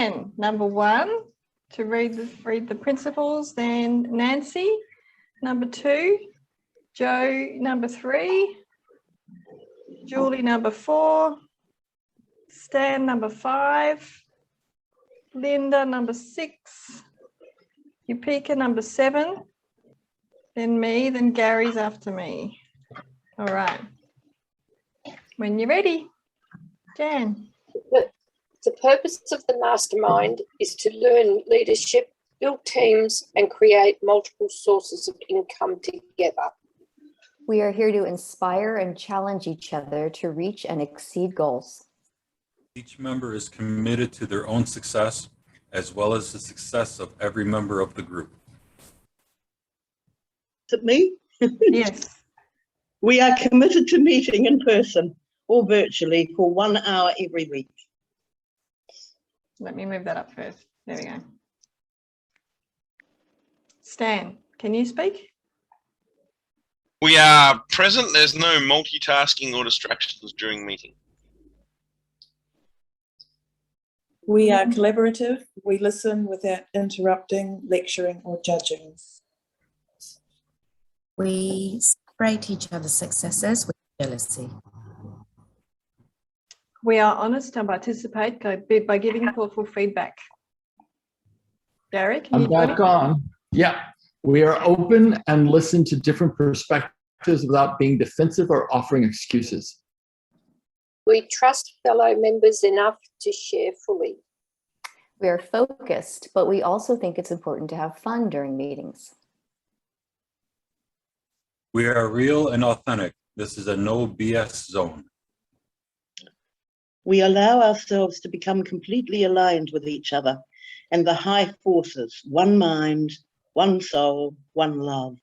Number 1 to read the principles, then Nancy, number 2, Joe, number 3, Julie, number 4, Stan, number 5, Linda, number 6, Yupika, number 7, then me, then Gary's after me. All right. When you're ready, Jan. The purpose of the mastermind is to learn leadership, build teams, and create multiple sources of income together. We are here to inspire and challenge each other to reach and exceed goals. Each member is committed to their own success, as well as the success of every member of the group. Is it me? Yes. We are committed to meeting in person or virtually for 1 hour every week. Let me move that up first. There we go. Stan, can you speak? We are present. There's no multitasking or distractions during meeting. We are collaborative. We listen without interrupting, lecturing, or judging. We celebrate each other's successes with jealousy. We are honest and participate by giving thoughtful feedback. Gary, can you I'm back on. Yeah, we are open and listen to different perspectives without being defensive or offering excuses. We trust fellow members enough to share fully. We are focused, but we also think it's important to have fun during meetings. We are real and authentic. This is a no BS zone. We allow ourselves to become completely aligned with each other and the high forces, one mind, one soul, one love.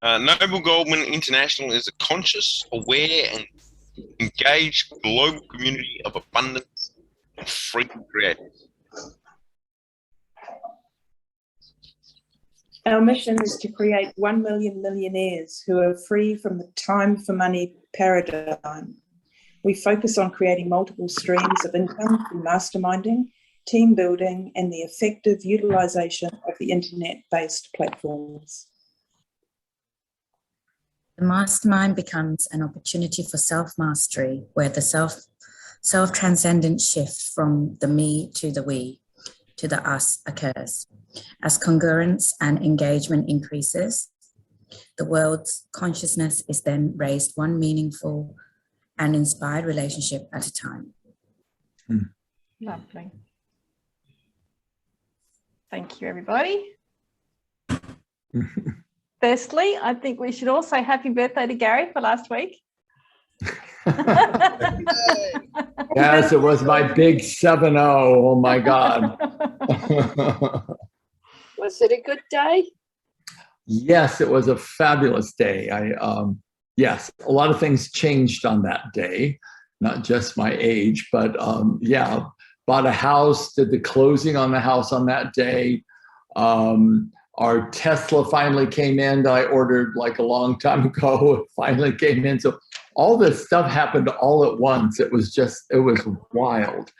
Noble Goldman International is a conscious, aware, and engaged global community of abundance and freedom creators. Our mission is to create 1 million millionaires who are free from the time for money paradigm. We focus on creating multiple streams of income through masterminding, team building, and the effective utilisation of the internet-based platforms. The mastermind becomes an opportunity for self-mastery, where the self-transcendent shift from the me to the we to the us occurs. As congruence and engagement increases, the world's consciousness is then raised one meaningful and inspired relationship at a time. Lovely. Thank you, everybody. Firstly, I think we should all say happy birthday to Gary for last week. Yes, it was my big 7-0. Oh my God. Was it a good day? Yes, it was a fabulous day. Yes, a lot of things changed on that day, not just my age, but yeah, bought a house, did the closing on the house on that day. Our Tesla finally came in that I ordered like a long time ago. It finally came in. So all this stuff happened all at once. It was wild.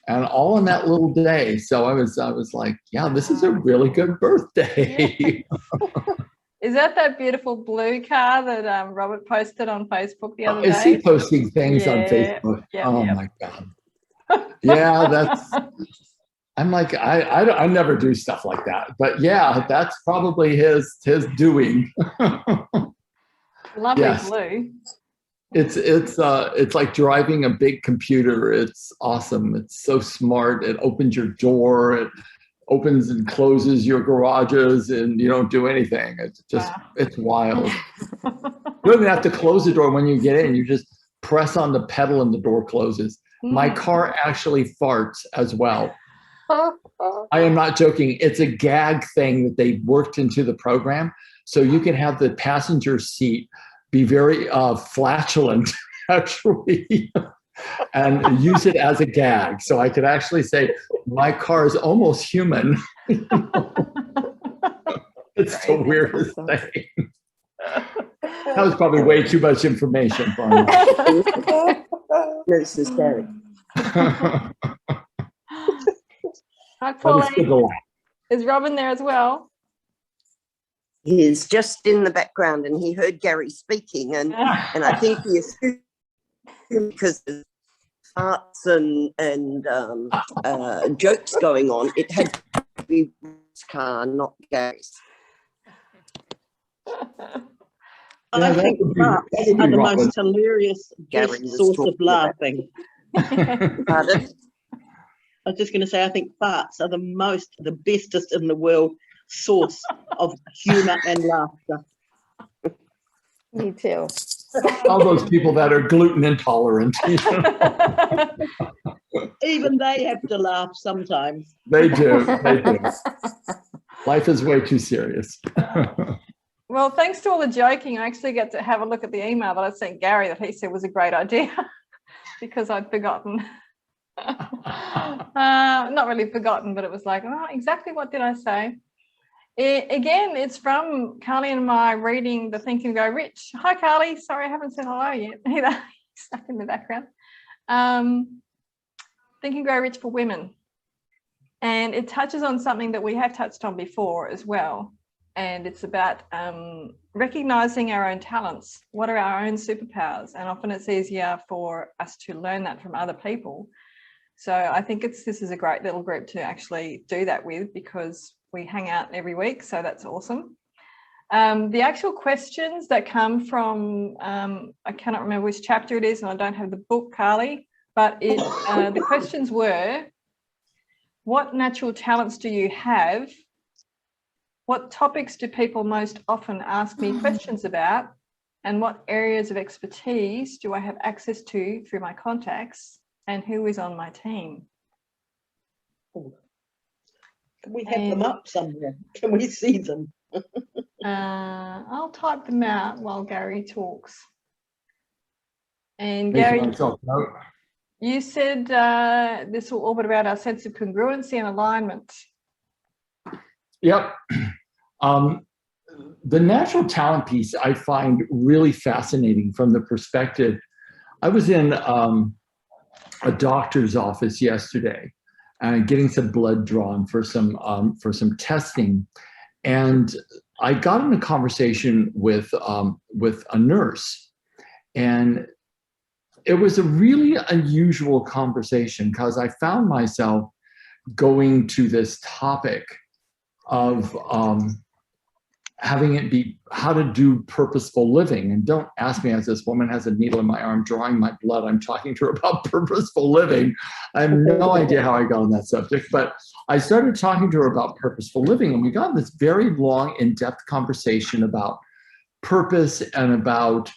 And all in that little day. So I was like, yeah, this is a really good birthday. Is that beautiful blue car that Robert posted on Facebook the other day? Is he posting things on Facebook? Yeah, oh my God. Yeah, I'm like, I never do stuff like that. But yeah, that's probably his doing. Lovely yes. Blue. It's like driving a big computer. It's awesome. It's so smart. It opens your door. It opens and closes your garages, and you don't do anything. It's just It's wild. You don't even have to close the door when you get in. You just press on the pedal and the door closes. My car actually farts as well. I am not joking. It's a gag thing that they worked into the program, so you can have the passenger seat be very flatulent, actually, and use it as a gag. So I could actually say, my car is almost human. It's the weirdest thing. That was probably way too much information, Barney. Necessary. Hi, That was good to Pauline. laugh. Is Robin there as well? He's just in the background and he heard Gary speaking and I think he assumed because of farts and jokes going on, it had to be his car, not Gary's. I think that would farts be are the Robin. most hilarious Gary best was source of talking about. laughing. Pardon? I was just going to say, I think farts are the bestest in the world source of humour and laughter. Me too. All those people that are gluten intolerant. You know? Even they have to laugh sometimes. They do. They do. Life is way too serious. Well, thanks to all the joking, I actually get to have a look at the email that I sent Gary that he said was a great idea because I'd forgotten. Not really forgotten, but it was like, oh, exactly what did I say? Again, it's from Carly and my reading the Think and Go Rich. Hi, Carly. Sorry, I haven't said hello yet. Either stuck in the background. Think and Go Rich for Women. And it touches on something that we have touched on before as well. And it's about recognizing our own talents. What are our own superpowers? And often it's easier for us to learn that from other people. So I think this is a great little group to actually do that with because we hang out every week. So that's awesome. The actual questions that come from, I cannot remember which chapter it is and I don't have the book, Carly, but the questions were, what natural talents do you have? What topics do people most often ask me questions about? And what areas of expertise do I have access to through my contacts? And who is on my team? Can we have them up somewhere? Can we see them? I'll type them out while Gary talks. And Making Gary, myself note. you said this will all be about our sense of congruency and alignment. Yep. The natural talent piece I find really fascinating from the perspective. I was in a doctor's office yesterday and getting some blood drawn for some testing, and I got in a conversation with a nurse, and it was a really unusual conversation because I found myself going to this topic of having it be how to do purposeful living. And don't ask me, as this woman has a needle in my arm drawing my blood, I'm talking to her about purposeful living. I have no idea how I got on that subject, but I started talking to her about purposeful living, and we got this very long, in-depth conversation about purpose and about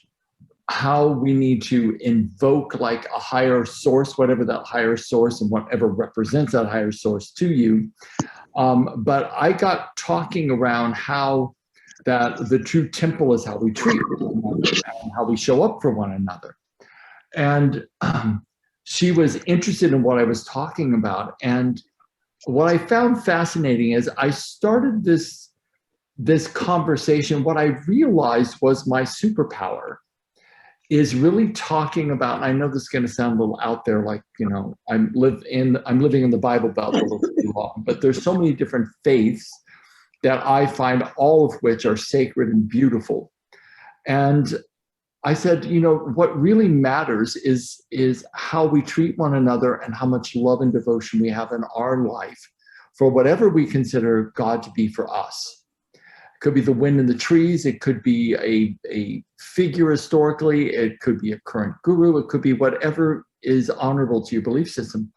how we need to invoke like a higher source, whatever that higher source and whatever represents that higher source to you. But I got talking around how that the true temple is how we treat one another and how we show up for one another. And she was interested in what I was talking about. And what I found fascinating is I started this conversation. What I realized was my superpower is really talking about, and I know this is going to sound a little out there, like, you know, I'm living in the Bible Belt a little too long, but there's so many different faiths that I find, all of which are sacred and beautiful. And I said, you know, what really matters is how we treat one another and how much love and devotion we have in our life for whatever we consider God to be for us. It could be the wind in the trees. It could be a figure historically. It could be a current guru. It could be whatever is honorable to your belief system.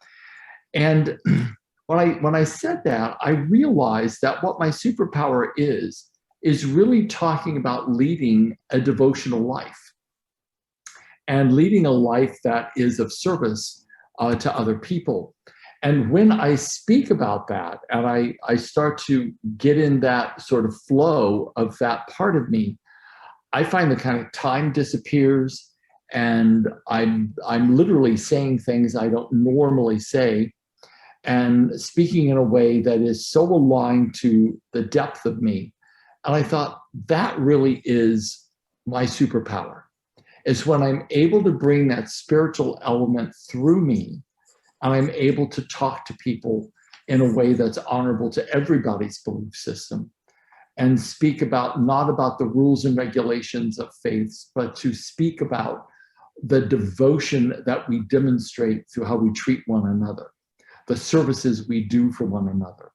And when I said that, I realized that what my superpower is really talking about leading a devotional life and leading a life that is of service to other people. And when I speak about that and I start to get in that sort of flow of that part of me, I find the kind of time disappears, and I'm literally saying things I don't normally say and speaking in a way that is so aligned to the depth of me. And I thought that really is my superpower. It's when I'm able to bring that spiritual element through me, and I'm able to talk to people in a way that's honorable to everybody's belief system, and speak about, not about the rules and regulations of faiths, but to speak about the devotion that we demonstrate through how we treat one another, the services we do for one another,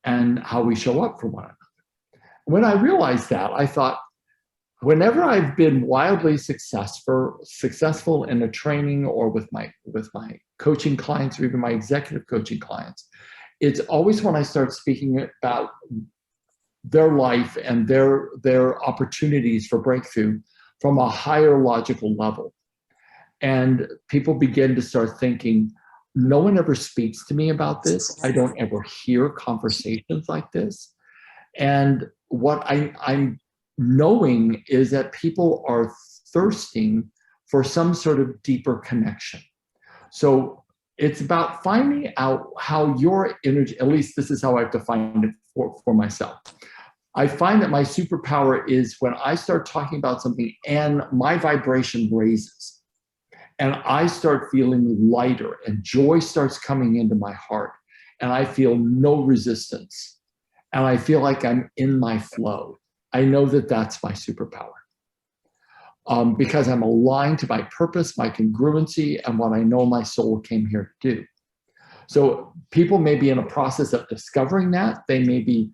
and how we show up for one another. When I realized that, I thought, whenever I've been wildly successful in a training or with my coaching clients, or even my executive coaching clients, it's always when I start speaking about their life and their opportunities for breakthrough from a higher logical level. And people begin to start thinking, no one ever speaks to me about this. I don't ever hear conversations like this. And what I'm knowing is that people are thirsting for some sort of deeper connection. So it's about finding out how your energy, at least this is how I've defined it for myself. I find that my superpower is when I start talking about something and my vibration raises, and I start feeling lighter, and joy starts coming into my heart, and I feel no resistance, and I feel like I'm in my flow. I know that that's my superpower, because I'm aligned to my purpose, my congruency, and what I know my soul came here to do. So people may be in a process of discovering that. They may be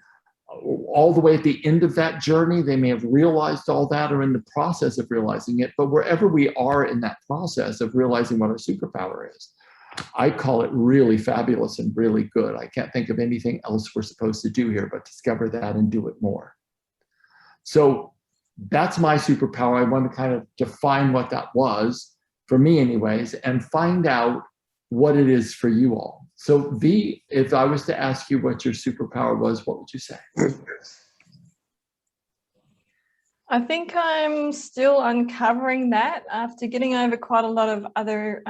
all the way at the end of that journey. They may have realized all that, or in the process of realizing it. But wherever we are in that process of realizing what our superpower is, I call it really fabulous and really good. I can't think of anything else we're supposed to do here but discover that and do it more. So that's my superpower. I want to kind of define what that was, for me anyways, and find out what it is for you all. So V, if I was to ask you what your superpower was, what would you say? I think I'm still uncovering that after getting over quite a lot of other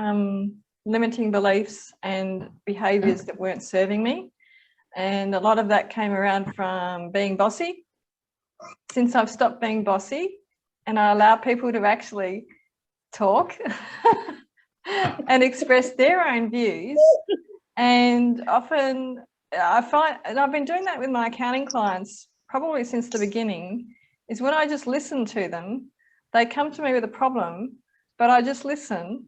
limiting beliefs and behaviors that weren't serving me. And a lot of that came around from being bossy. Since I've stopped being bossy and I allow people to actually talk and express their own views, and often I find, and I've been doing that with my accounting clients probably since the beginning, is when I just listen to them, they come to me with a problem, but I just listen,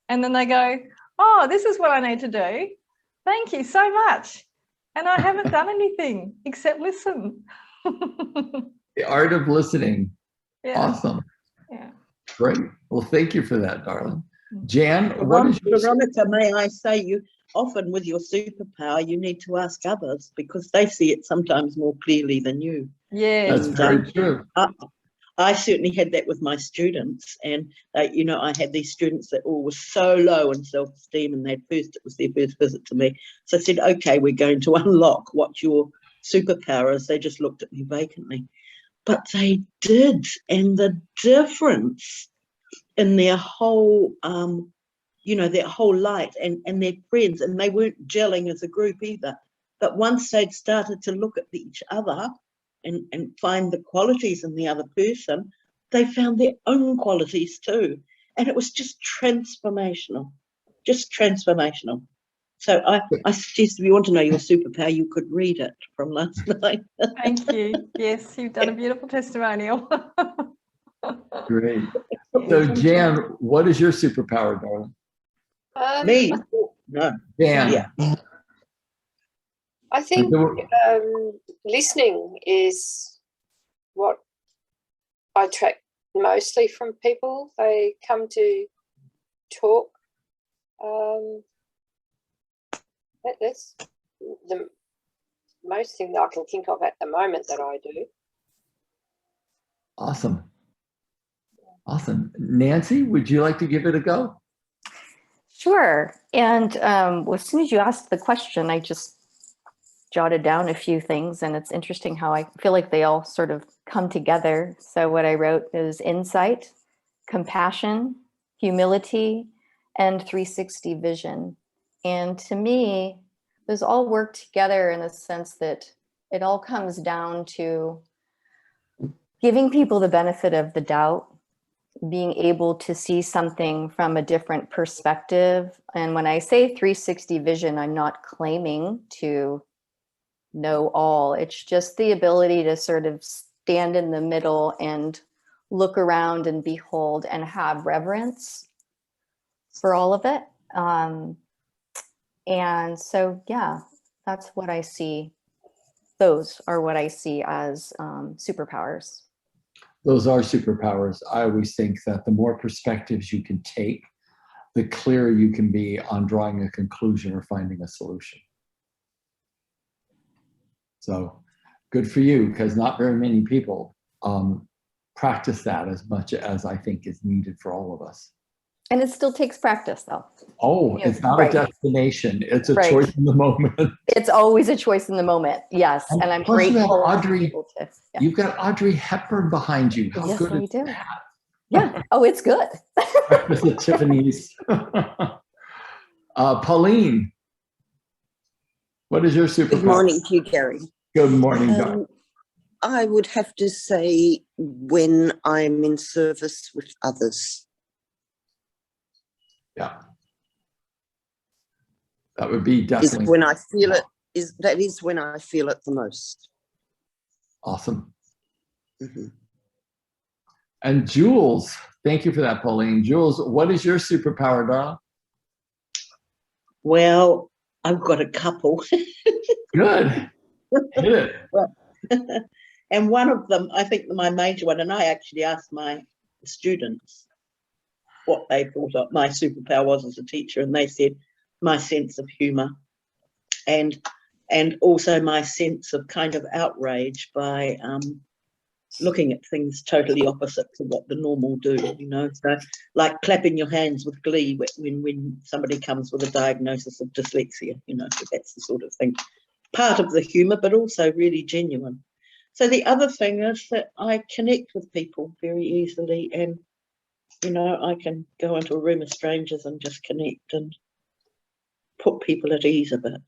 and then they go, oh, this is what I need to do. Thank you so much. And I haven't done anything except listen. The art of listening. Yeah. Awesome. Yeah. Great. Well, thank you for that, darling. Jan, what is your... Veronica, may I say, you often with your superpower, you need to ask others because they see it sometimes more clearly than you. Yeah, that's very true. I certainly had that with my students, and you know, I had these students that all were so low in self-esteem, and it was their first visit to me. So I said, okay, we're going to unlock what your superpower is. They just looked at me vacantly, but they did, and the difference in their whole, you know, their whole light and their friends, and they weren't gelling as a group either. But once they'd started to look at each other and find the qualities in the other person, they found their own qualities too. And it was just transformational, just transformational. So I suggest if you want to know your superpower, you could read it from last night. Thank you. Yes, you've done a beautiful testimonial. Great. So Jan, what is your superpower, darling? Me? No. Jan. Yeah. I think listening is what I track mostly from people. They come to talk. That's the most thing that I can think of at the moment that I do. Awesome. Awesome. Nancy, would you like to give it a go? Sure. And well, as soon as you asked the question, I just jotted down a few things, and it's interesting how I feel like they all sort of come together. So what I wrote is insight, compassion, humility, and 360 vision. And to me, those all work together in the sense that it all comes down to giving people the benefit of the doubt, being able to see something from a different perspective. And when I say 360 vision, I'm not claiming to know all. It's just the ability to sort of stand in the middle and look around and behold and have reverence for all of it. And so, yeah, that's what I see. Those are what I see as superpowers. Those are superpowers. I always think that the more perspectives you can take, the clearer you can be on drawing a conclusion or finding a solution. So good for you, because not very many people practice that as much as I think is needed for all of us. And it still takes practice, though. Oh, Yeah, it's not right. a destination. It's a Right. choice in the moment. It's always a choice in the moment. Yes. And I'm plus you have grateful. to Audrey- be able to, yeah. You've got Audrey Hepburn behind you. How Yes, good we is do. that? Yeah. Oh, it's good. Breakfast at Tiffany's. Pauline, what is your superpower? Good morning to you, Gary. Good morning, Doc. I would have to say when I'm in service with others. Yeah. That would be Is definitely when I feel it. That is when I feel it the most. awesome. Mm-hmm. And Jules, thank you for that, Pauline. Jules, what is your superpower, darling? Well, I've got a couple. Good. Hit it. Well, and one of them, I think my major one, and I actually asked my students what they thought of my superpower was as a teacher, and they said my sense of humor and also my sense of kind of outrage by looking at things totally opposite to what the normal do, you know. So like clapping your hands with glee when somebody comes with a diagnosis of dyslexia, you know. So that's the sort of thing, part of the humor, but also really genuine. So the other thing is that I connect with people very easily, and you know, I can go into a room of strangers and just connect and put people at ease a bit.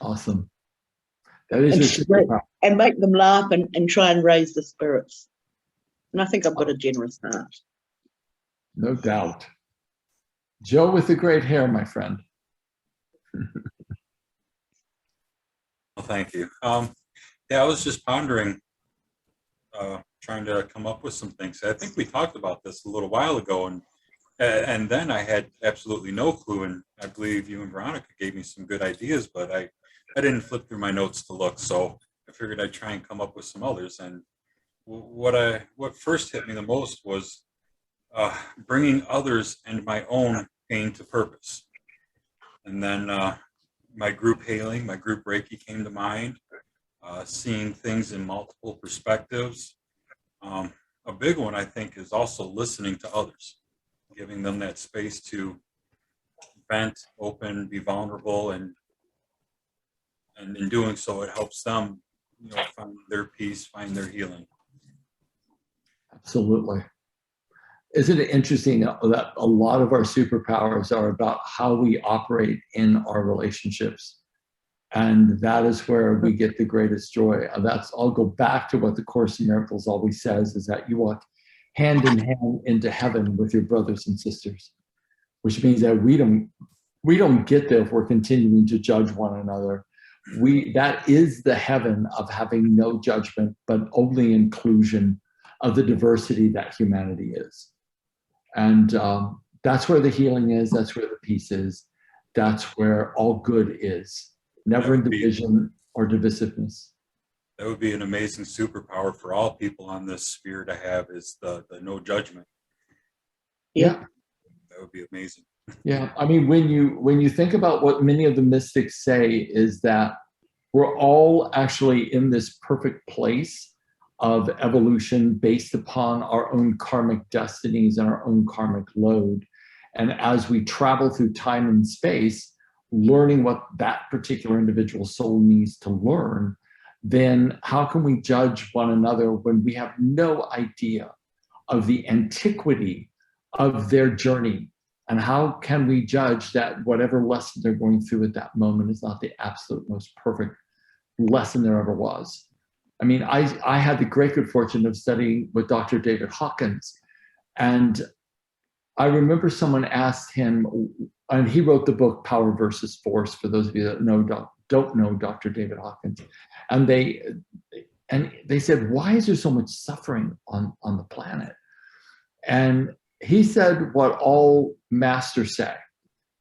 Awesome. That is your superpower. And make them laugh and try and raise the spirits. And I think I've got a generous heart. No doubt. Joe with the great hair, my friend. Well, thank you. Yeah, I was just pondering, trying to come up with some things. I think we talked about this a little while ago, and then I had absolutely no clue, and I believe you and Veronica gave me some good ideas, but I didn't flip through my notes to look, so I figured I'd try and come up with some others. And what first hit me the most was bringing others and my own pain to purpose. And then my group healing, my group Reiki came to mind, seeing things in multiple perspectives. A big one, I think, is also listening to others, giving them that space to vent, open, be vulnerable, and in doing so, it helps them, you know, find their peace, find their healing. Absolutely. Isn't it interesting that a lot of our superpowers are about how we operate in our relationships? And that is where we get the greatest joy. I'll go back to what the Course in Miracles always says, is that you walk hand in hand into heaven with your brothers and sisters, which means that we don't get there if we're continuing to judge one another. That is the heaven of having no judgment, but only inclusion of the diversity that humanity is. And that's where the healing is. That's where the peace is. That's where all good is. Never in division or divisiveness. That would be an amazing superpower for all people on this sphere to have, is the no judgment. Yeah. That would be amazing. Yeah, I mean, when you think about what many of the mystics say, is that we're all actually in this perfect place of evolution based upon our own karmic destinies and our own karmic load. And as we travel through time and space, learning what that particular individual soul needs to learn, then how can we judge one another when we have no idea of the antiquity of their journey? And how can we judge that whatever lesson they're going through at that moment is not the absolute most perfect lesson there ever was? I mean, I had the great good fortune of studying with Dr. David Hawkins. And I remember someone asked him, and he wrote the book Power versus Force, for those of you that don't know Dr. David Hawkins. And they said, why is there so much suffering on the planet? And he said what all masters say.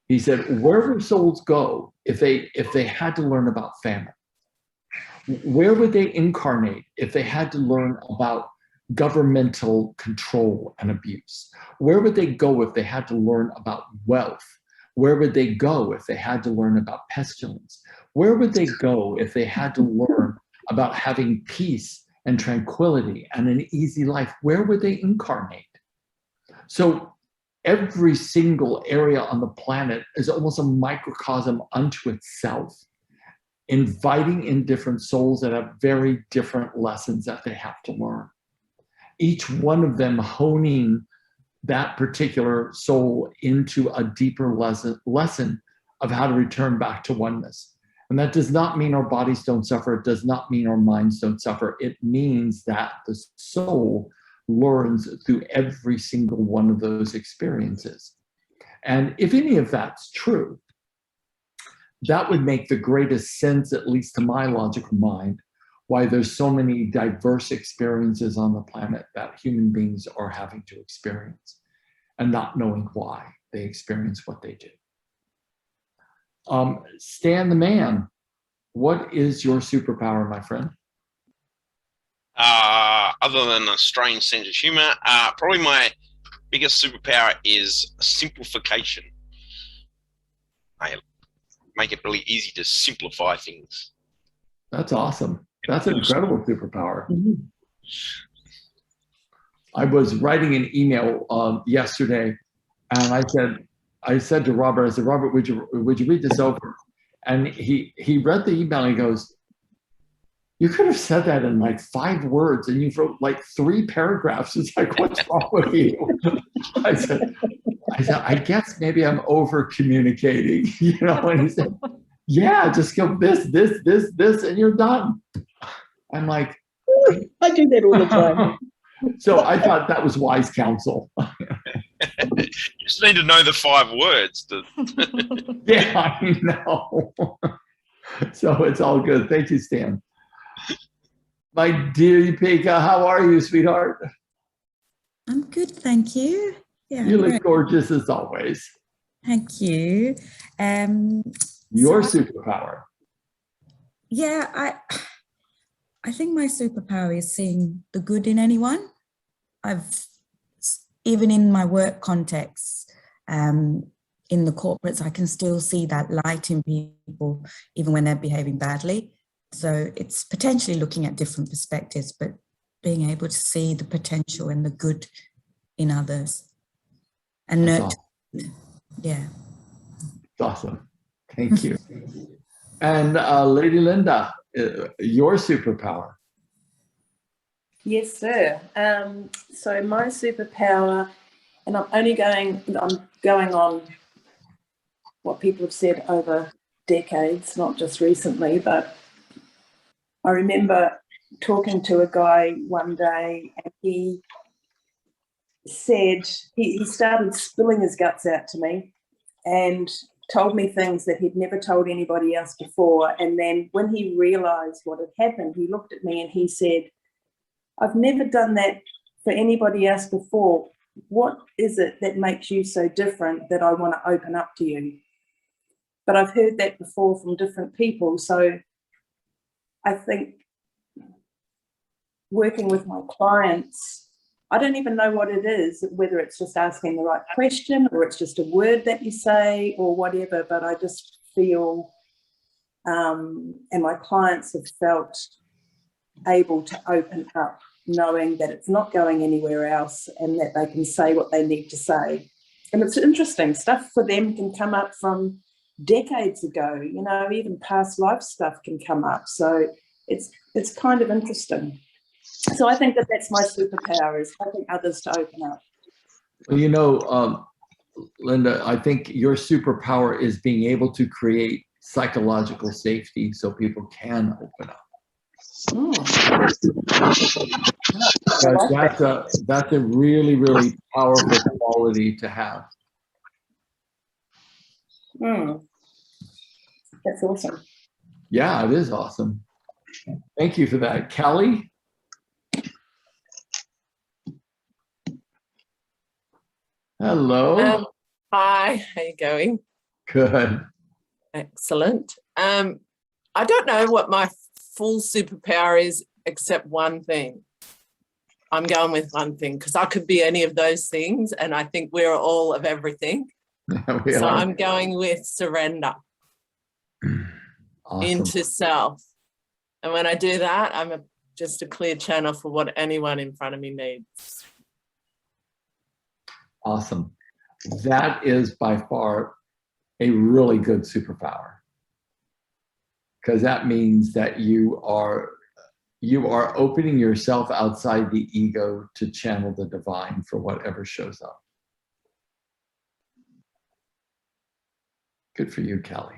He said, wherever souls go, if they had to learn about famine, where would they incarnate if they had to learn about governmental control and abuse? Where would they go if they had to learn about wealth? Where would they go if they had to learn about pestilence? Where would they go if they had to learn about having peace and tranquility and an easy life? Where would they incarnate? So every single area on the planet is almost a microcosm unto itself, inviting in different souls that have very different lessons that they have to learn. Each one of them honing that particular soul into a deeper lesson of how to return back to oneness. And that does not mean our bodies don't suffer. It does not mean our minds don't suffer. It means that the soul learns through every single one of those experiences. And if any of that's true, that would make the greatest sense, at least to my logical mind, why there's so many diverse experiences on the planet that human beings are having to experience and not knowing why they experience what they do. Stan the Man, what is your superpower, my friend? Other than a strange sense of humor, probably my biggest superpower is simplification. I make it really easy to simplify things. That's awesome. That's an incredible superpower. I was writing an email yesterday, and I said to Robert, I said, Robert, would you read this over? And he read the email and he goes, you could have said that in like 5 words and you wrote like 3 paragraphs. It's like, what's wrong with you? I said, I guess maybe I'm over communicating, you know? And he said, yeah, just go this, and you're done. I'm like, I do that all the time. So I thought that was wise counsel. You just need to know the 5 words. Yeah, I know. So it's all good. Thank you, Stan. My dear Pika, how are you, sweetheart? I'm good, thank you. Yeah, you look gorgeous as always. Thank you. Your superpower. Yeah, I think my superpower is seeing the good in anyone. Even in my work context, in the corporates, I can still see that light in people, even when they're behaving badly. So it's potentially looking at different perspectives, but being able to see the potential and the good in others and nurture. Awesome. Yeah. That's awesome. Thank you. And Lady Linda, your superpower. Yes, sir. So my superpower, and I'm going on what people have said over decades, not just recently, but I remember talking to a guy one day and he said, he started spilling his guts out to me and told me things that he'd never told anybody else before. And then when he realized what had happened, he looked at me and he said, I've never done that for anybody else before. What is it that makes you so different that I want to open up to you? But I've heard that before from different people. So I think working with my clients, I don't even know what it is, whether it's just asking the right question or it's just a word that you say or whatever, but I just feel, and my clients have felt able to open up, knowing that it's not going anywhere else and that they can say what they need to say. And it's interesting, stuff for them can come up from decades ago, you know, even past life stuff can come up. So it's kind of interesting. So I think that that's my superpower, is helping others to open up. Well, you know, Linda, I think your superpower is being able to create psychological safety so people can open up. That's a really, really powerful quality to have. That's awesome. Yeah, it is awesome. Thank you for that. Kelly? Hello. Hi, how you going? Good. Excellent. I don't know what my full superpower is except one thing. I'm going with one thing because I could be any of those things, and I think we're all of everything. So I'm going with surrender into self. And when I do that, I'm just a clear channel for what anyone in front of me needs. Awesome. That is by far a really good superpower, because that means that you are opening yourself outside the ego to channel the divine for whatever shows up. Good for you, Kelly.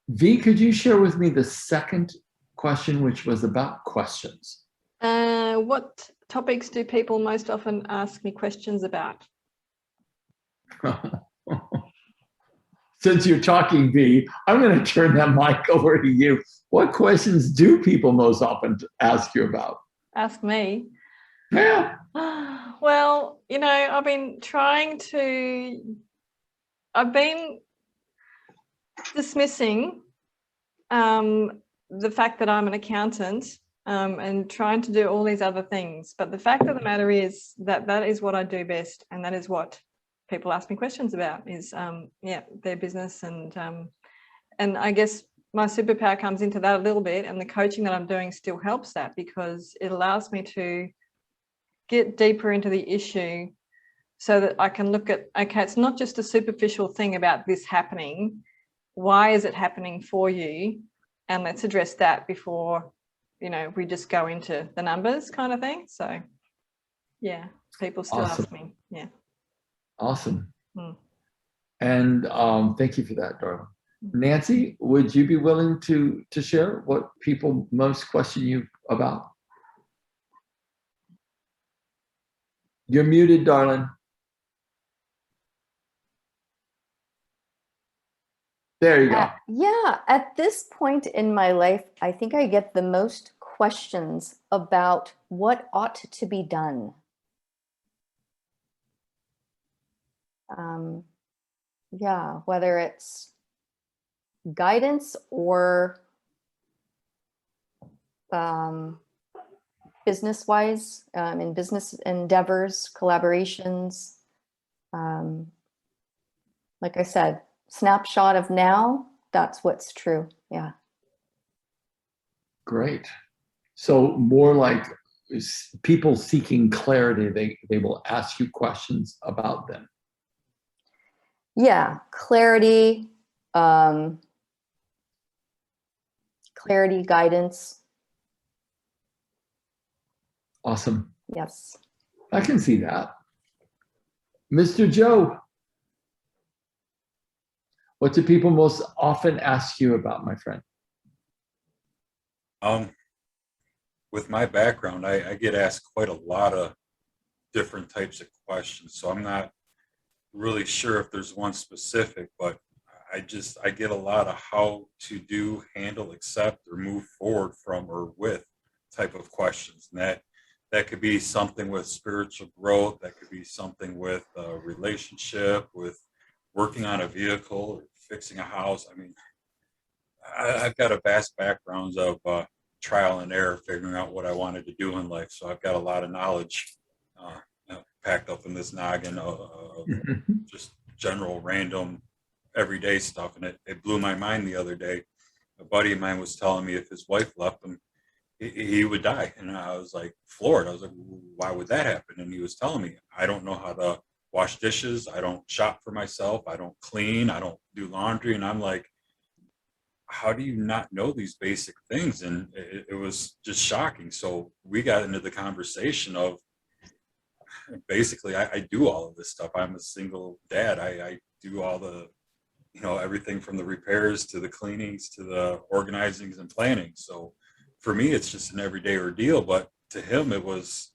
V, could you share with me the second question, which was about questions? What topics do people most often ask me questions about? Since you're talking, V, I'm going to turn that mic over to you. What questions do people most often ask you about? Ask me? Yeah. Well, you know, I've been dismissing the fact that I'm an accountant and trying to do all these other things. But the fact of the matter is that that is what I do best, and that is what people ask me questions about is their business, and I guess my superpower comes into that a little bit, and the coaching that I'm doing still helps that, because it allows me to get deeper into the issue so that I can look at, okay, it's not just a superficial thing about this happening. Why is it happening for you? And let's address that before, you know, we just go into the numbers kind of thing. So yeah, people still ask me. Yeah. Awesome. And thank you for that, darling. Nancy, would you be willing to share what people most question you about? You're muted, darling. There you go. Yeah, at this point in my life, I think I get the most questions about what ought to be done. Yeah, whether it's guidance or business-wise, in business endeavors, collaborations. Like I said, snapshot of now, that's what's true. Yeah. Great. So more like people seeking clarity, they will ask you questions about them. Yeah, clarity, clarity, guidance. Awesome. Yes. I can see that. Mr. Joe, what do people most often ask you about, my friend? With my background, I get asked quite a lot of different types of questions, so I'm not really sure if there's one specific, but I get a lot of how to do, handle, accept, or move forward from or with type of questions. And that could be something with spiritual growth, that could be something with a relationship, with working on a vehicle, or fixing a house. I mean, I've got a vast background of trial and error, figuring out what I wanted to do in life. So I've got a lot of knowledge packed up in this noggin of just general, random, everyday stuff. And it blew my mind the other day. A buddy of mine was telling me if his wife left him, he would die. And I was like floored. I was like, why would that happen? And he was telling me, I don't know how to wash dishes. I don't shop for myself. I don't clean. I don't do laundry. And I'm like, how do you not know these basic things? And it was just shocking. So we got into the conversation of, basically, I do all of this stuff. I'm a single dad. I do all the you know, everything from the repairs to the cleanings to the organizings and planning. So for me, it's just an everyday ordeal, but to him, it was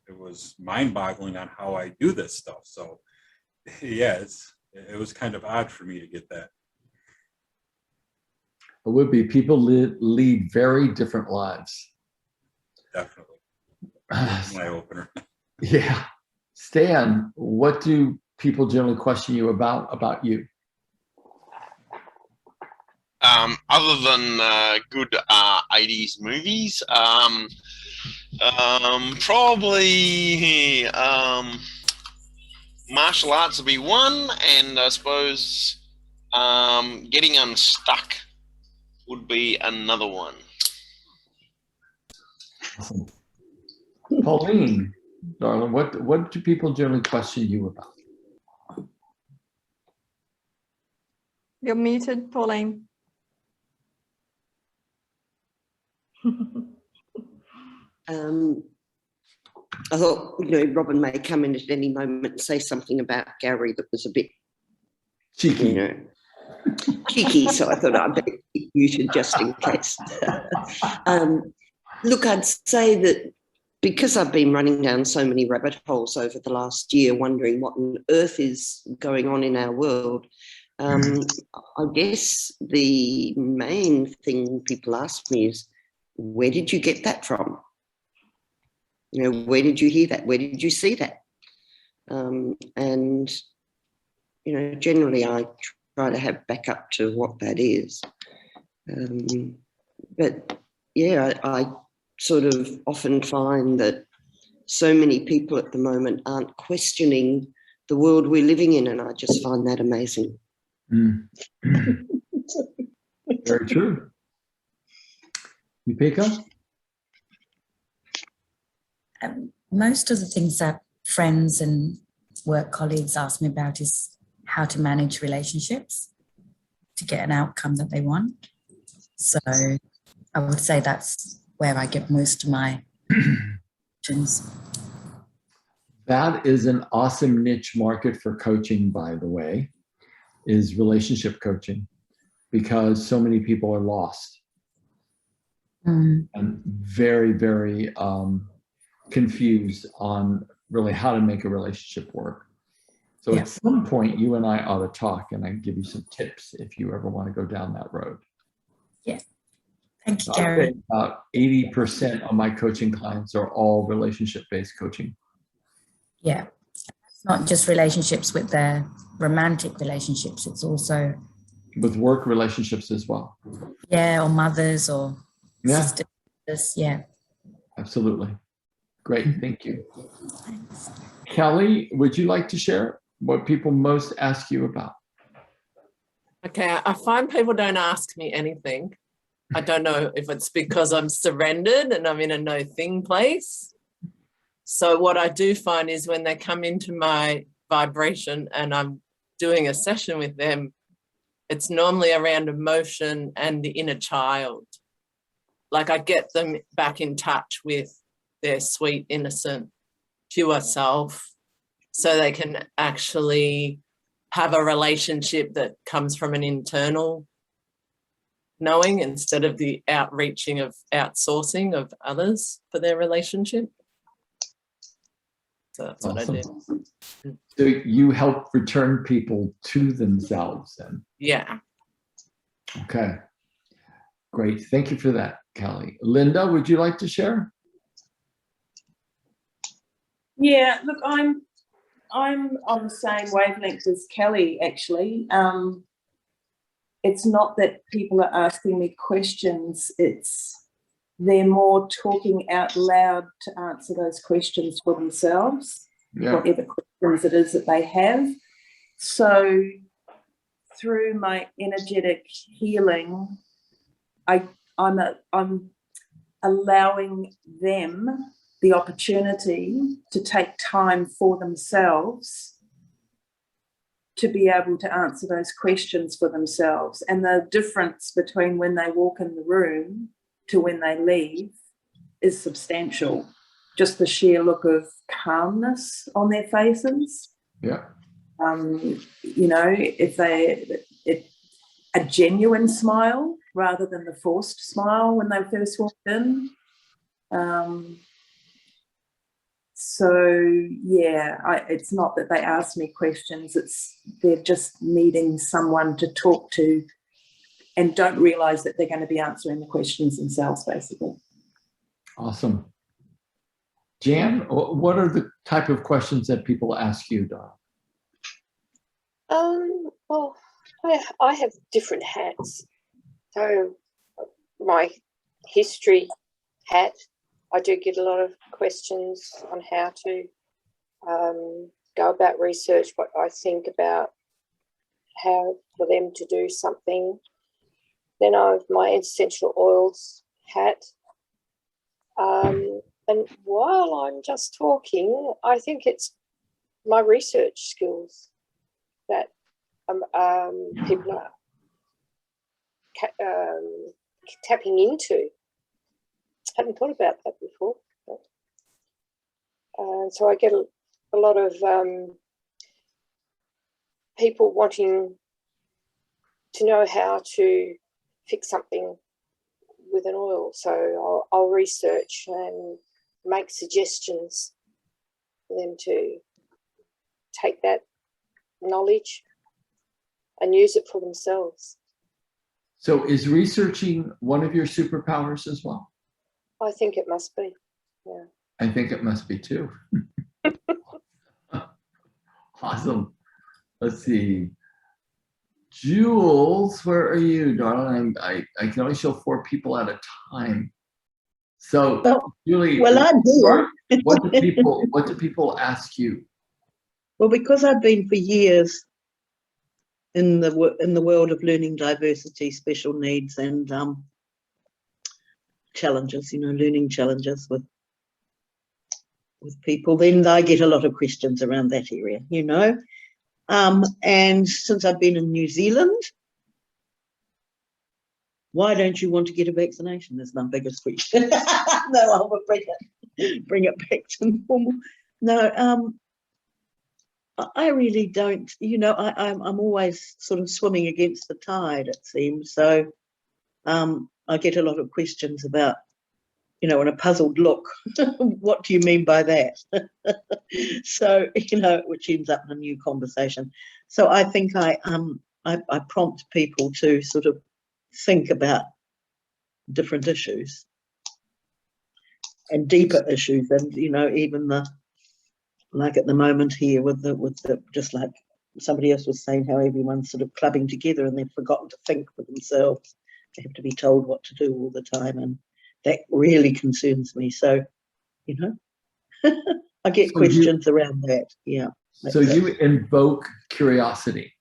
mind-boggling on how I do this stuff. So yeah, it was kind of odd for me to get that. It would be. People lead very different lives. Definitely. My opener. Yeah. Stan, what do people generally question you about you? Other than good 80s movies, probably martial arts would be one, and I suppose getting unstuck would be another one. Awesome. Pauline, darling, what do people generally question you about? You're muted, Pauline. I thought, you know, Robin may come in at any moment and say something about Gary that was a bit cheeky, you know, cheeky. So I thought I'd better keep muted just in case. Look, I'd say that because I've been running down so many rabbit holes over the last year, wondering what on earth is going on in our world, I guess the main thing people ask me is, where did you get that from? You know, where did you hear that? Where did you see that? And, you know, generally I try to have backup to what that is. But yeah, I sort of often find that so many people at the moment aren't questioning the world we're living in, and I just find that amazing. Very true. Yupika? Most of the things that friends and work colleagues ask me about is how to manage relationships to get an outcome that they want. So I would say that's where I get most of my questions. That is an awesome niche market for coaching, by the way, is relationship coaching, because so many people are lost and very, very confused on really how to make a relationship work. So at some point, you and I ought to talk, and I can give you some tips if you ever want to go down that road. Yeah. Thank you, Gary. About 80% of my coaching clients are all relationship-based coaching. Yeah. It's not just relationships with their romantic relationships, it's also with work relationships as well. Yeah, or mothers or sisters. Yeah. Absolutely. Great, thank you. Thanks. Kelly, would you like to share what people most ask you about? Okay, I find people don't ask me anything. I don't know if it's because I'm surrendered and I'm in a no thing place. So what I do find is when they come into my vibration and I'm doing a session with them, it's normally around emotion and the inner child. Like I get them back in touch with their sweet, innocent, pure self, so they can actually have a relationship that comes from an internal knowing instead of the outreaching of outsourcing of others for their relationship. So that's what I do. So you help return people to themselves then? Yeah. Okay. Great. Thank you for that, Kelly. Linda, would you like to share? Yeah, look, I'm on the same wavelength as Kelly, actually. It's not that people are asking me questions, it's they're more talking out loud to answer those questions for themselves, whatever questions it is that they have. So through my energetic healing, I'm allowing them the opportunity to take time for themselves to be able to answer those questions for themselves. And the difference between when they walk in the room to when they leave is substantial. Just the sheer look of calmness on their faces. Yeah. You know, a genuine smile rather than the forced smile when they first walked in. So yeah, it's not that they ask me questions, they're just needing someone to talk to and don't realise that they're going to be answering the questions themselves, basically. Awesome. Jan, what are the type of questions that people ask you, Dara? Well, I have different hats. So my history hat, I do get a lot of questions on how to go about research, what I think about how for them to do something. Then I have my essential oils hat. And while I'm just talking, I think it's my research skills that people are tapping into. Hadn't thought about that before. So I get a lot of people wanting to know how to fix something with an oil. So I'll research and make suggestions for them to take that knowledge and use it for themselves. So is researching one of your superpowers as well? I think it must be, yeah. I think it must be too. Awesome. Let's see. Jules, where are you, darling? I can only show 4 people at a time. So, Julie, well, I'm here. what do people ask you? Well, because I've been for years in the world of learning diversity, special needs, and challenges, learning challenges with people, then I get a lot of questions around that area, and since I've been in New Zealand, why don't you want to get a vaccination is my biggest question. No, I will bring it back to normal. No, I really don't, I'm always sort of swimming against the tide, it seems. So I get a lot of questions about, and a puzzled look. What do you mean by that? So, which ends up in a new conversation. So I think I prompt people to sort of think about different issues and deeper issues, and even like at the moment here with the just like somebody else was saying, how everyone's sort of clubbing together and they've forgotten to think for themselves. They have to be told what to do all the time, and that really concerns me. So, I get questions around that. Yeah. So you invoke curiosity.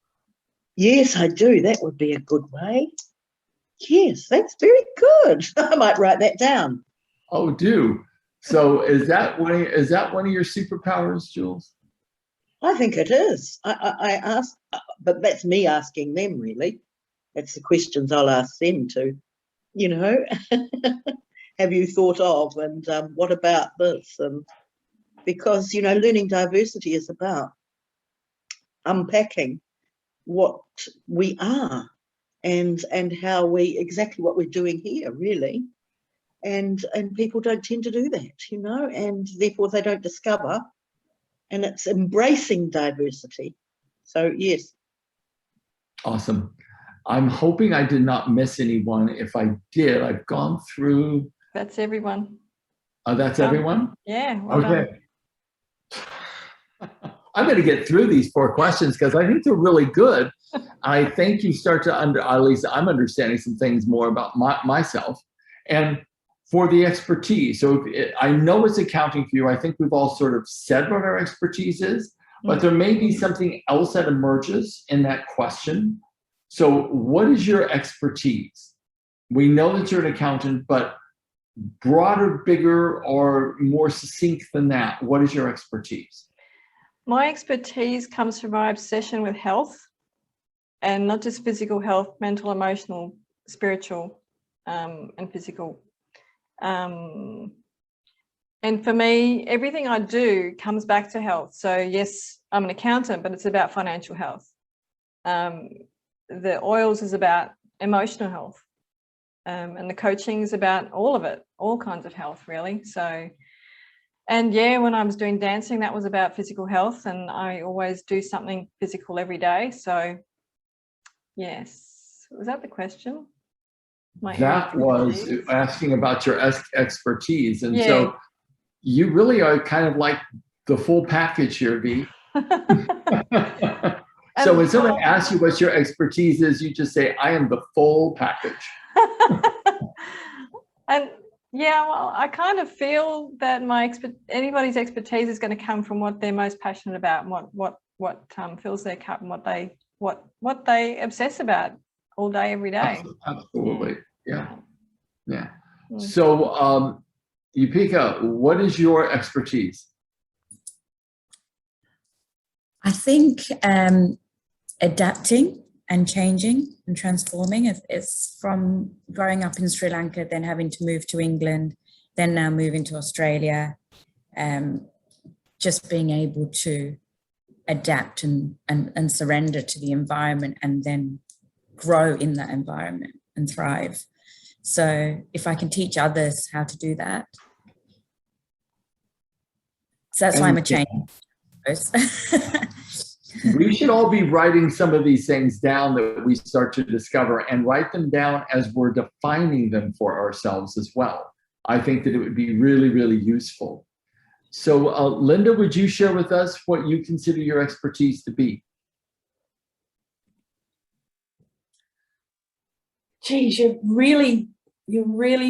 Yes, I do. That would be a good way. Yes, that's very good. I might write that down. Oh, do. So is that one of your superpowers, Jules? I think it is. I ask, but that's me asking them, really. That's the questions I'll ask them to, have you thought of, and what about this? And because, learning diversity is about unpacking what we are and how exactly what we're doing here, really. And people don't tend to do that, and therefore they don't discover, and it's embracing diversity. So, yes. Awesome. I'm hoping I did not miss anyone. If I did, I've gone through. That's everyone. Oh, that's everyone? Yeah. Well okay. I'm going to get through these 4 questions because I think they're really good. I think you start to at least I'm understanding some things more about myself. And for the expertise, so I know it's accounting for you. I think we've all sort of said what our expertise is, but there may be something else that emerges in that question. So what is your expertise? We know that you're an accountant, but broader, bigger, or more succinct than that, what is your expertise? My expertise comes from my obsession with health, and not just physical health, mental, emotional, spiritual, and physical. And for me, everything I do comes back to health. So yes, I'm an accountant, but it's about financial health. the oils is about emotional health, and the coaching is about all of it, all kinds of health, really. So, and yeah, when I was doing dancing, that was about physical health, and I always do something physical every day. So, yes, was that the question? That was asking about your expertise. And Yeah. so you really are kind of like the full package here, V. So when someone asks you what your expertise is, you just say, I am the full package. And yeah, well, I kind of feel that anybody's expertise is going to come from what they're most passionate about, and what fills their cup, and what they obsess about all day, every day. Absolutely. Yeah. So, Yupika, what is your expertise? I think adapting and changing and transforming. It's from growing up in Sri Lanka, then having to move to England, then now moving to Australia, just being able to adapt and surrender to the environment and then grow in that environment and thrive. So if I can teach others how to do that, so that's why I'm a change. We should all be writing some of these things down that we start to discover, and write them down as we're defining them for ourselves as well. I think that it would be really, really useful. So Linda, would you share with us what you consider your expertise to be? Geez, you're really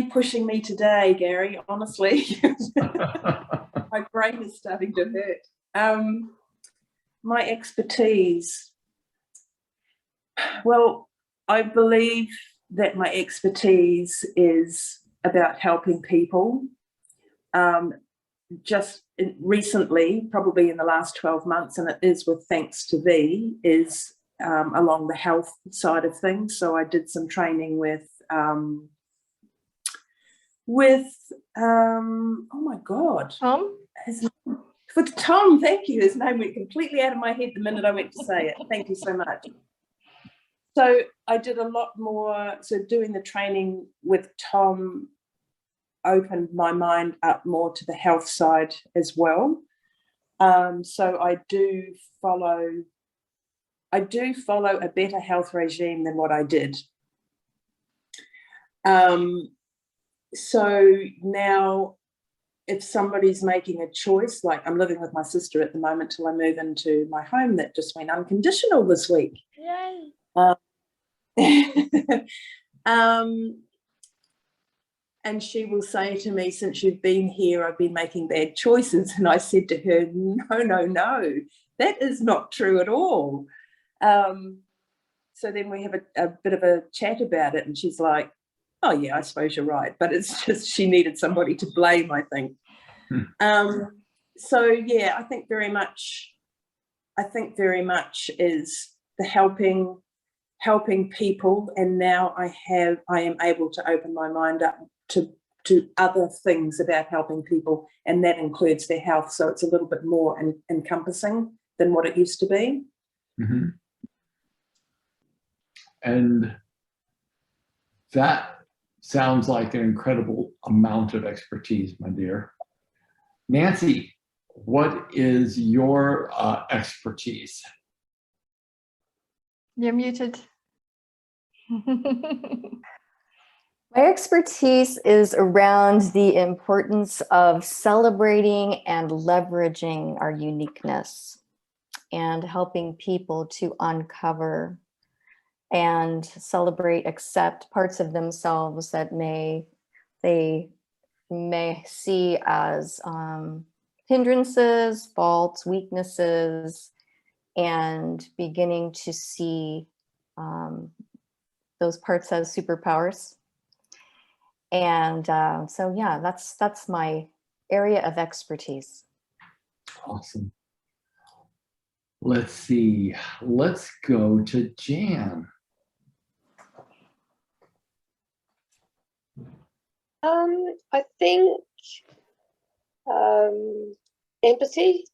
pushing me today, Gary, honestly. My brain is starting to hurt. My expertise. Well, I believe that my expertise is about helping people. Just recently, probably in the last 12 months, and it is with thanks to V, is along the health side of things. So I did some training with oh my God. Tom? With Tom, thank you. His name went completely out of my head the minute I went to say it. Thank you so much. So I did a lot more. So doing the training with Tom opened my mind up more to the health side as well. So I do follow a better health regime than what I did. So now, if somebody's making a choice, like I'm living with my sister at the moment till I move into my home that just went unconditional this week. Yay. And she will say to me, since you've been here, I've been making bad choices. And I said to her, no, that is not true at all. So then we have a bit of a chat about it, and she's like, oh yeah, I suppose you're right. But it's just she needed somebody to blame, I think. So yeah, I think very much is the helping people, and now I am able to open my mind up to other things about helping people, and that includes their health. So it's a little bit more encompassing than what it used to be. Mm-hmm. And that sounds like an incredible amount of expertise, my dear. Nancy, what is your expertise? You're muted. My expertise is around the importance of celebrating and leveraging our uniqueness and helping people to uncover and celebrate, accept parts of themselves that they may see as hindrances, faults, weaknesses, and beginning to see those parts as superpowers. And so, yeah, that's my area of expertise. Awesome. Let's see. Let's go to Jan. I think empathy,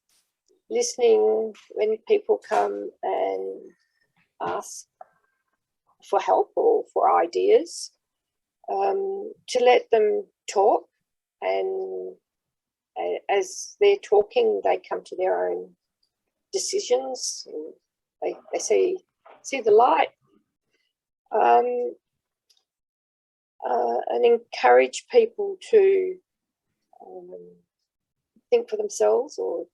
listening when people come and ask for help or for ideas, to let them talk, and as they're talking, they come to their own decisions. And they see the light, and encourage people to think for themselves, or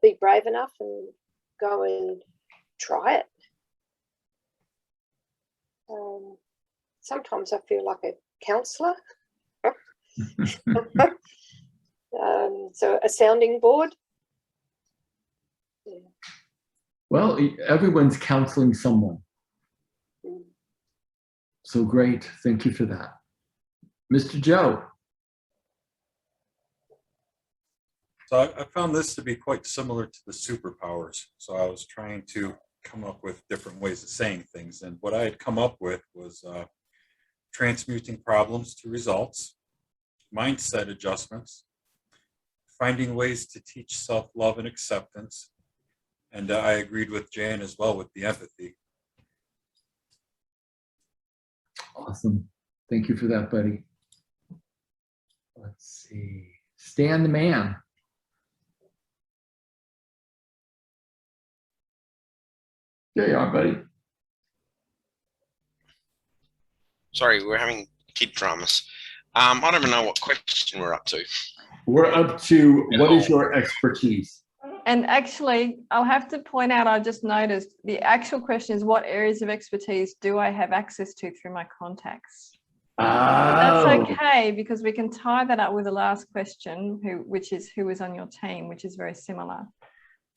be brave enough and go and try it. Sometimes I feel like a counsellor. So a sounding board. Yeah. Well, everyone's counseling someone. So great. Thank you for that. Mr. Joe. So I found this to be quite similar to the superpowers. So I was trying to come up with different ways of saying things. And what I had come up with was transmuting problems to results, mindset adjustments, finding ways to teach self-love and acceptance. And I agreed with Jan as well with the empathy. Awesome. Thank you for that, buddy. Let's see. Stan the man. There you are, buddy. Sorry, we're having kid dramas. I don't even know what question we're up to. We're up to what is your expertise? And actually, I'll have to point out, I just noticed the actual question is, what areas of expertise do I have access to through my contacts? Oh. That's okay, because we can tie that up with the last question, which is who is on your team, which is very similar.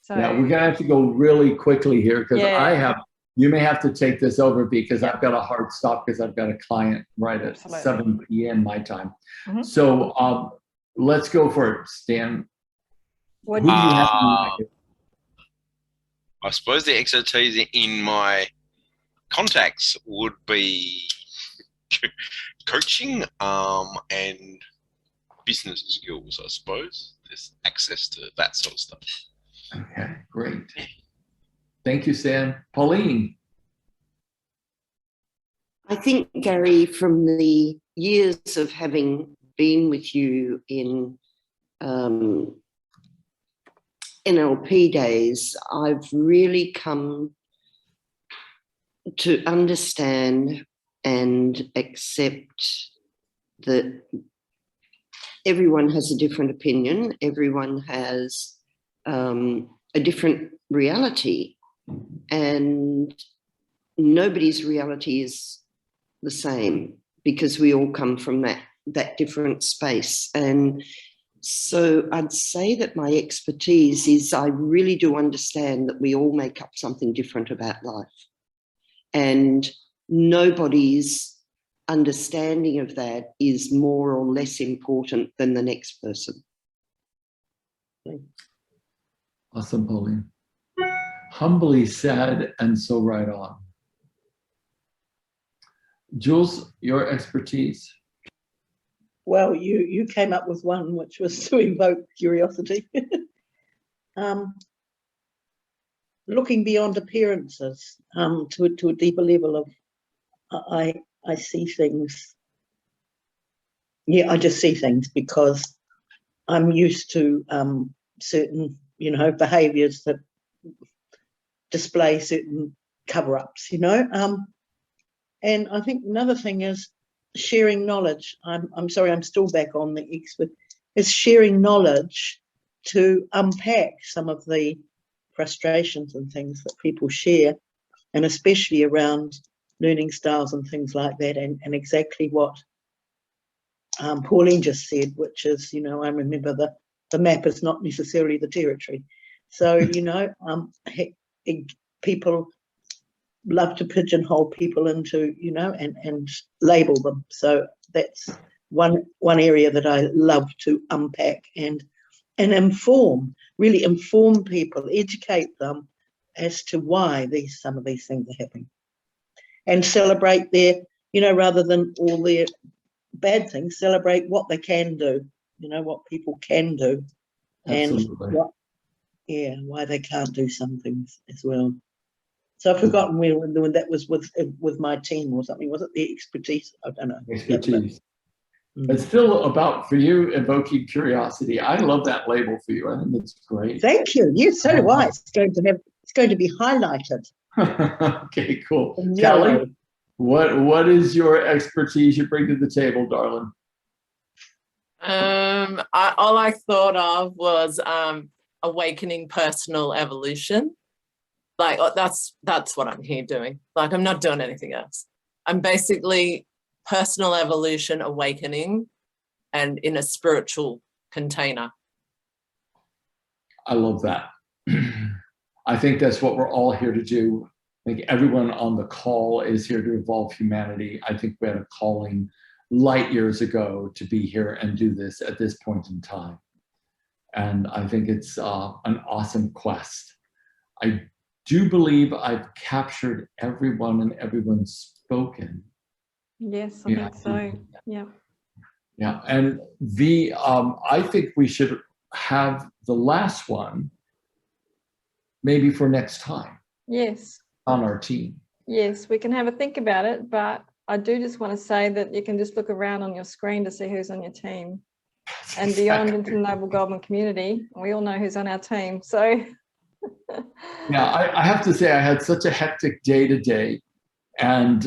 So yeah, we're gonna have to go really quickly here, because yeah. you may have to take this over, because I've got a hard stop because I've got a client right at 7 p.m. my time. Mm-hmm. So let's go for it, Stan. What Who do you have? I suppose the expertise in my contacts would be coaching and business skills, I suppose. There's access to that sort of stuff. Okay, great. Thank you, Stan. Pauline. I think, Gary, from the years of having been with you in NLP days, I've really come to understand and accept that everyone has a different opinion, everyone has a different reality, and nobody's reality is the same, because we all come from that different space. And so I'd say that my expertise is I really do understand that we all make up something different about life, and nobody's understanding of that is more or less important than the next person. Awesome, Pauline. Humbly said, and so right on. Jules, your expertise? Well, you came up with one, which was to invoke curiosity. Looking beyond appearances to a deeper level of, I see things. Yeah, I just see things because I'm used to certain, behaviours that display certain cover-ups, And I think another thing is sharing knowledge. I'm sorry, I'm still back on the expert. Is sharing knowledge to unpack some of the frustrations and things that people share, and especially around learning styles and things like that, and exactly what Pauline just said, which is, I remember the map is not necessarily the territory. So, people love to pigeonhole people into, and label them. So that's one area that I love to unpack and really inform people, educate them as to why some of these things are happening, and celebrate their, rather than all their bad things, celebrate what they can do, what people can do. Absolutely. And why they can't do some things as well. So I've forgotten when that was with my team or something. Was it the expertise? I don't know. Expertise. It's still about, for you, evoking curiosity. I love that label for you. I think it's great. Thank you. Yes, so do I. It's going to be highlighted. Okay, cool. In Kelly, yellow. what is your expertise you bring to the table, darling? All I thought of was awakening personal evolution. Like that's what I'm here doing. Like I'm not doing anything else. I'm basically personal evolution, awakening, and in a spiritual container. I love that. I think that's what we're all here to do. I think everyone on the call is here to evolve humanity. I think we had a calling light years ago to be here and do this at this point in time. And I think it's an awesome quest. I do believe I've captured everyone and everyone's spoken. Yes, I think so. Yeah. Yeah, and I think we should have the last one maybe for next time. Yes. On our team. Yes, we can have a think about it, but I do just want to say that you can just look around on your screen to see who's on your team. And beyond into the Noble Goldman community, we all know who's on our team. So yeah, I have to say I had such a hectic day today, and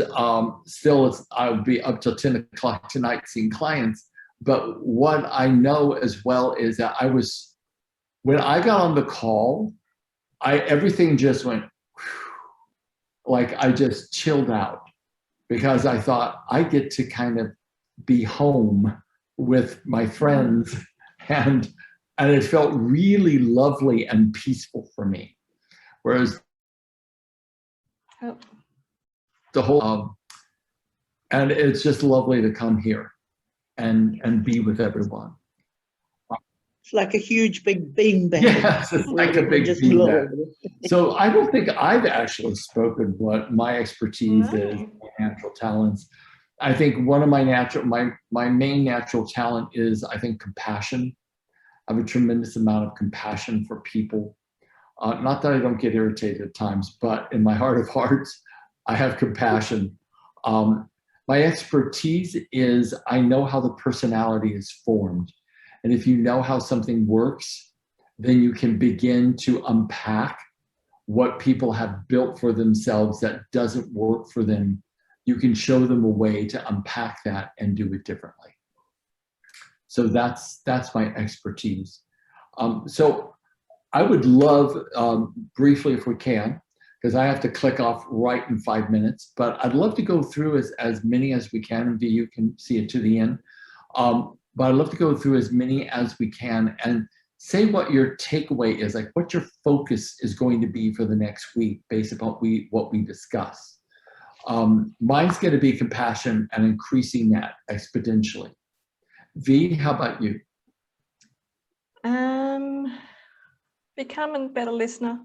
still I'll be up till 10 o'clock tonight seeing clients. But what I know as well is that when I got on the call, everything just went, like I just chilled out, because I thought I get to kind of be home with my friends, and it felt really lovely and peaceful for me. Whereas the whole, and it's just lovely to come here and be with everyone. It's like a huge big beanbag. Yes, it's like a big beanbag. So I don't think I've actually spoken what my expertise is, my natural talents. I think one of my main natural talent is, I think, compassion. I have a tremendous amount of compassion for people. Not that I don't get irritated at times, but in my heart of hearts, I have compassion. My expertise is I know how the personality is formed. And if you know how something works, then you can begin to unpack what people have built for themselves that doesn't work for them. You can show them a way to unpack that and do it differently. So that's my expertise. So I would love, briefly if we can, because I have to click off right in 5 minutes, but I'd love to go through as many as we can, and you can see it to the end. But I'd love to go through as many as we can and say what your takeaway is, like what your focus is going to be for the next week based upon what we discuss. Mine's going to be compassion and increasing that exponentially. V, how about you? Become a better listener.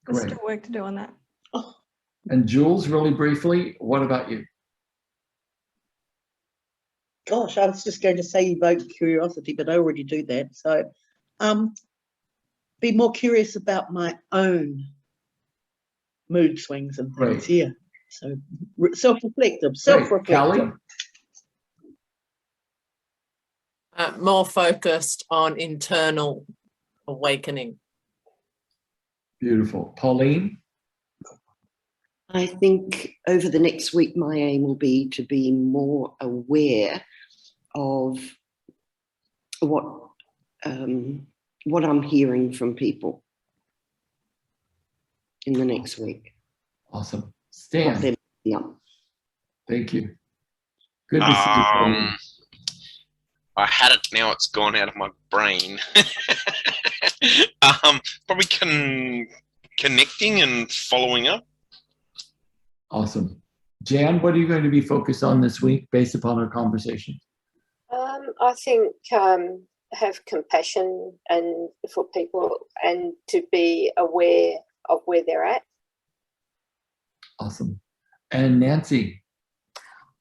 There's Great. still work to do on that. And Jules, really briefly, what about you? Gosh, I was just going to say evoke curiosity, but I already do that. So be more curious about my own mood swings and things. Great. Yeah. So self-reflective, self-reflective. Callie? More focused on internal awakening. Beautiful. Pauline? I think over the next week, my aim will be to be more aware of what I'm hearing from people in the next week. Awesome. Stan? Yeah. Thank you. Good to see you, Pauline. I had it, now it's gone out of my brain. Probably connecting and following up. Awesome. Jan, what are you going to be focused on this week based upon our conversation? I think have compassion and for people and to be aware of where they're at. Awesome. And Nancy?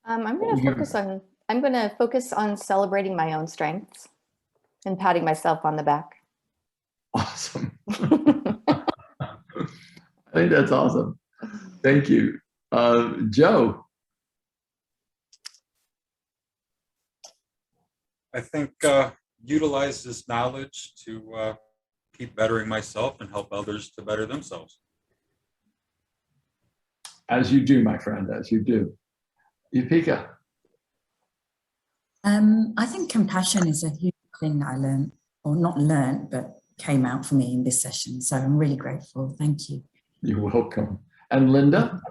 I'm going to focus on celebrating my own strengths and patting myself on the back. Awesome. I think that's awesome. Thank you. Joe. I think utilize this knowledge to keep bettering myself and help others to better themselves. As you do, my friend, as you do. Yupika. I think compassion is a huge thing that I learned, or not learned, but came out for me in this session. So I'm really grateful. Thank you. You're welcome. And Linda?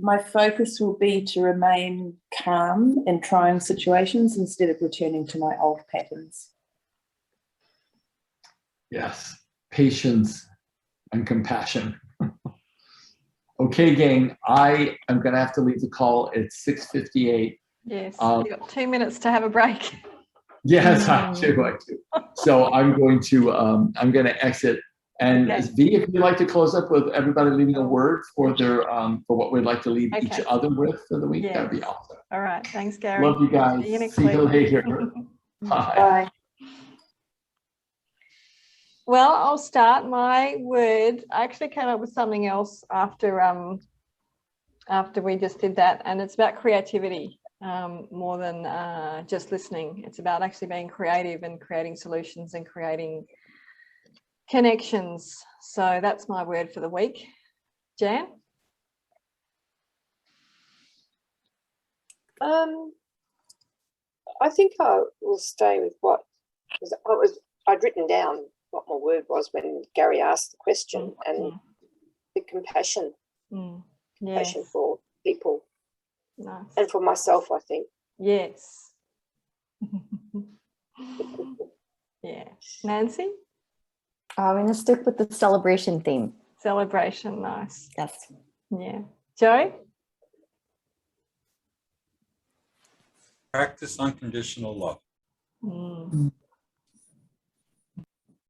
My focus will be to remain calm in trying situations instead of returning to my old patterns. Yes, patience and compassion. Okay, gang, I am going to have to leave the call at 6:58. Yes, you've got 2 minutes to have a break. Yes, I do. So I'm going to exit. And Okay. V, if you'd like to close up with everybody leaving a word for their for what we'd like to leave each Okay. other with for the week, that'd be Yes. awesome. All right. Thanks, Gary. Love you guys. See you next See you week. later. Bye. Bye. Well, I'll start. My word, I actually came up with something else after we just did that, and it's about creativity more than just listening. It's about actually being creative and creating solutions and creating connections. So that's my word for the week. Jan? I think I will stay with what I'd written down what my word was when Gary asked the question, and the compassion, compassion for people, Nice. and for myself, I think. Yes. Yeah. Nancy? I'm going to stick with the celebration theme. Celebration, nice. Yes. Yeah. Joe? Practice unconditional love.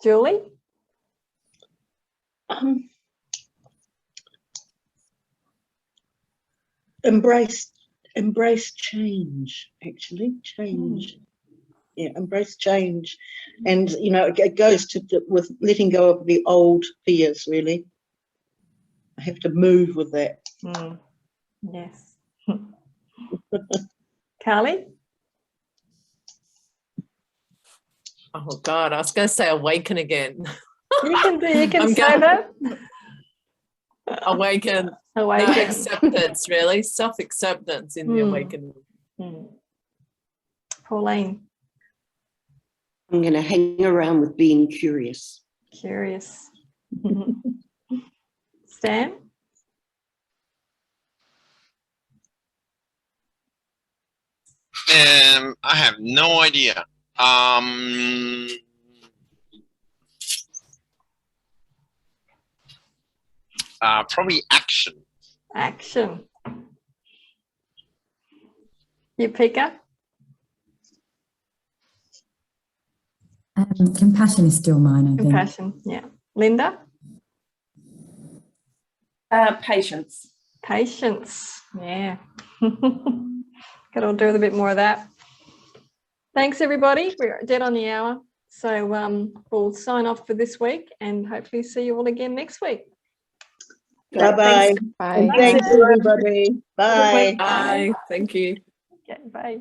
Julie? Embrace change, actually. Change. Yeah, embrace change. And, you know, it goes with letting go of the old fears, really. I have to move with that. Yes. Carly? Oh God, I was going to say awaken again. You can I'm say that. Awaken. Awaken. Acceptance, really. Self-acceptance in the awakening. Pauline? I'm going to hang around with being curious. Curious. Stan? I have no idea. Probably action. Action. Yupika? Compassion is still mine, I think. Compassion, yeah. Linda? Patience. Patience, yeah. Could all do with a bit more of that. Thanks, everybody. We're dead on the hour. So we'll sign off for this week and hopefully see you all again next week. Bye-bye. Bye. Thanks, everybody. Bye. Bye. Thank you. Okay, bye.